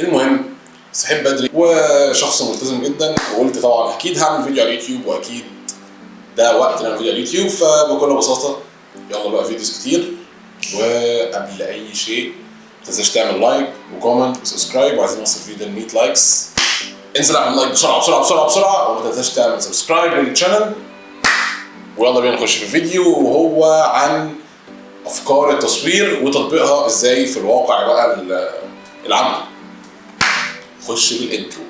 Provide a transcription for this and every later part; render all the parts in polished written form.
المهم صحيت بدري وشخص ملتزم جدا، وقلت طبعا اكيد هعمل فيديو على اليوتيوب، واكيد ده وقت نعمل فيديو على اليوتيوب. فبكل بساطه يلا بقى فيديوز كتير. وقبل اي شيء متنساش تعمل لايك وكومنت وسبسكرايب، وعايزين نوصل فيديو ل 100 لايكس. انزل اعمل لايك بسرعه بسرعه بسرعه بسرعه، وما تنساش تعمل سبسكرايب للشانل. ويلا بينا نخش في الفيديو، وهو عن افكار التصوير وتطبيقها ازاي في الواقع بقى العملي. خش بالانترو.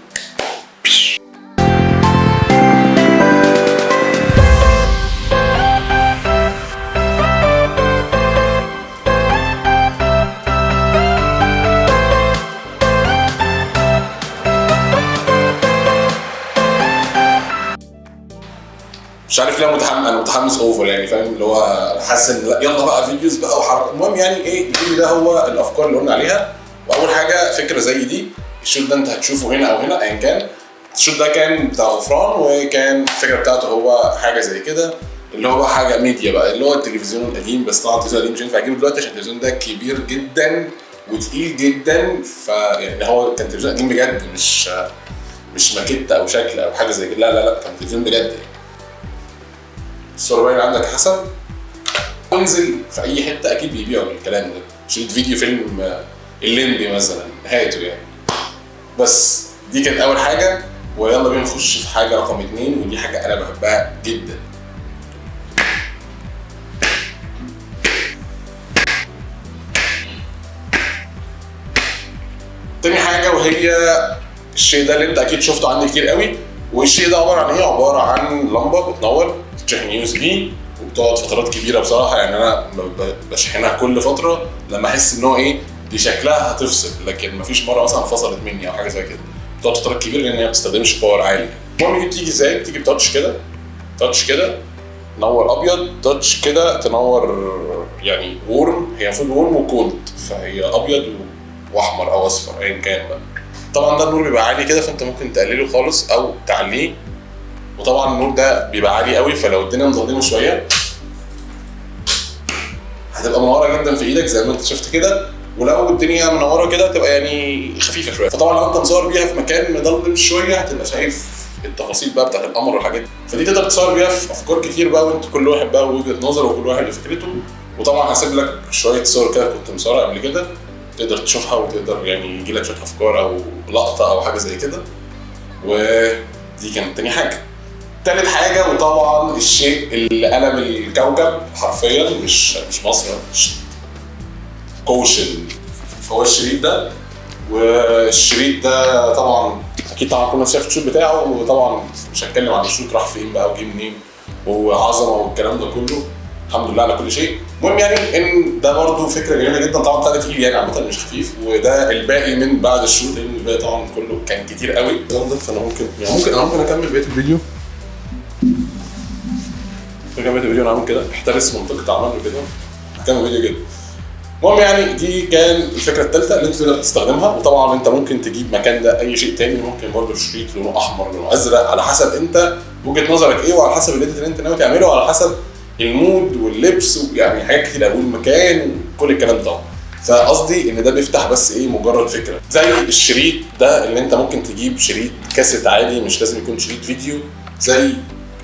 مش عارف ليه انا متحمس اوفر، يعني فاهم اللي هو حاسس ان لا يلا بقى فيديوز بقى وحركات. المهم يعني ايه الفيديو ده هو الافكار اللي قلنا عليها. واول حاجه فكره زي دي، الشوت ده انت هتشوفه هنا او هنا ايا كان. الشوت ده كان بتاع غفران، وكان الفكره بتاعته هو حاجه زي كده، اللي هو حاجه ميديا بقى، اللي هو التلفزيون القديم. بس طبعا التلفزيون القديم مش هينفع اجيبه دلوقتي عشان التلفزيون ده كبير جدا وتقيل جدا. فيعني هو كان تلفزيون قديم بجد، مش ماكيت او شكل او حاجه زي كده، لا كان تلفزيون بجد يعني. الصورة باين عندك حسن، انزل في اي حته اكيد بيبيعوا الكلام ده. شريط فيديو فيلم الليمبي مثلا هاته يعني. بس دي كانت اول حاجه، ويلا بينا نخش في حاجه رقم 2، ودي حاجه انا بحبها جدا. تاني حاجه وهي الشيء ده اللي انت اكيد شفته عندي كتير قوي. والشيء ده عباره عن ايه؟ عباره عن لمبه بتنور، بتشحن يو اس بي، وبتقعد فترات كبيره بصراحه. يعني انا بشحنها كل فتره لما احس ان هو ايه دي شكلها هتفصل، لكن مفيش مره مثلا فصلت مني او حاجه زي كده. بتقعد فترات كبيره لان هي ما بتستخدمش باور عالي. المهم دي بتيجي ازاي؟ بتيجي بتاتش كده، تاتش كده تنور ابيض، تاتش كده تنور يعني وورم. هي المفروض وورم وكولد، فهي ابيض واحمر او اصفر ايا كان بقى. طبعا ده النور بيبقى عالي كده، فانت ممكن تقلله خالص او تعليه. وطبعا النور ده بيبقى عالي قوي، فلو الدنيا مظلمه شويه هتبقى منوره جدا في ايدك زي ما انت شفت كده. ولو الدنيا منوره كده هتبقى يعني خفيفه شويه. فطبعا لو انت مصور بيها في مكان مظلم شويه هتبقى شايف التفاصيل بقى بتاعت القمر والحاجات دي. فدي تقدر تصور بيها في افكار كتير بقى، وانت كل واحد بقى وجهه نظر وكل واحد لفكرته. وطبعا هسيب لك شويه صور كده كنت مصورها قبل كده تقدر تشوفها، وتقدر يعني يجي لك شويه افكار او لقطه او حاجه زي كده. ودي كانت تاني حاجه. تالت حاجه وطبعا الشيء اللي قلب الكوكب حرفيا، مش مصر، مش كوش، هو الشريط ده. والشريط ده طبعا اكيد كلنا شايف الشوت بتاعه، وطبعا مش هتكلم عن الشوت راح فين بقى وجه منين وعظمه والكلام ده كله. الحمد لله على كل شيء. المهم يعني ان ده برضو فكره جميله جدا. طبعا طلع تقيل يعني عامه مش خفيف، وده الباقي من بعد الشوت، لان الباقي طبعا كله كان كتير قوي. فانا ممكن اكمل بقيه الفيديو. انا عامل كده احترس منطقه عمل وكده، هكمل فيديو جدا. المهم يعني دي كان الفكره الثالثه اللي انت تقدر تستخدمها. وطبعا انت ممكن تجيب مكان ده اي شيء تاني، ممكن برضه شريط لونه احمر لونه ازرق، على حسب انت وجهه نظرك ايه، وعلى حسب اللي انت ناوي تعمله، وعلى حسب المود واللبس، ويعني حاجات كتير قوي، المكان وكل الكلام ده طبعا. فقصدي ان ده بيفتح بس ايه مجرد فكره. زي الشريط ده اللي انت ممكن تجيب شريط كاسيت عادي، مش لازم يكون شريط فيديو. زي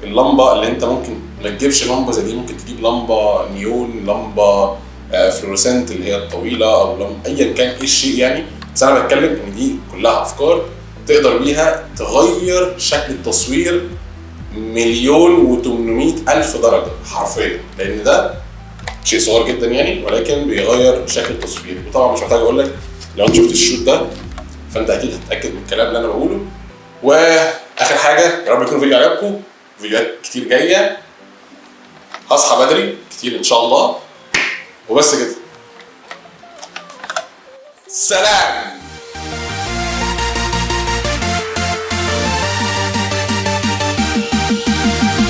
اللمبه اللي انت ممكن ما تجيبش لمبه زي دي، ممكن تجيب لمبه نيون، لمبه فلورسنت اللي هي الطويله، او ايا كان ايه الشيء يعني. بس انا بتكلم ان دي كلها افكار تقدر بيها تغير شكل التصوير 1,800,000 درجه حرفيا، لان ده شيء صغير جدا يعني، ولكن بيغير شكل التصوير. وطبعا مش محتاج اقول لك لو انت شفت الشوت ده فانت اكيد هتتاكد من الكلام اللي انا بقوله. واخر حاجه، يا رب يكون الفيديو عجبكم. فيديوهات كتير جايه، هصحى بدري كتير ان شاء الله. وبس كده، سلام.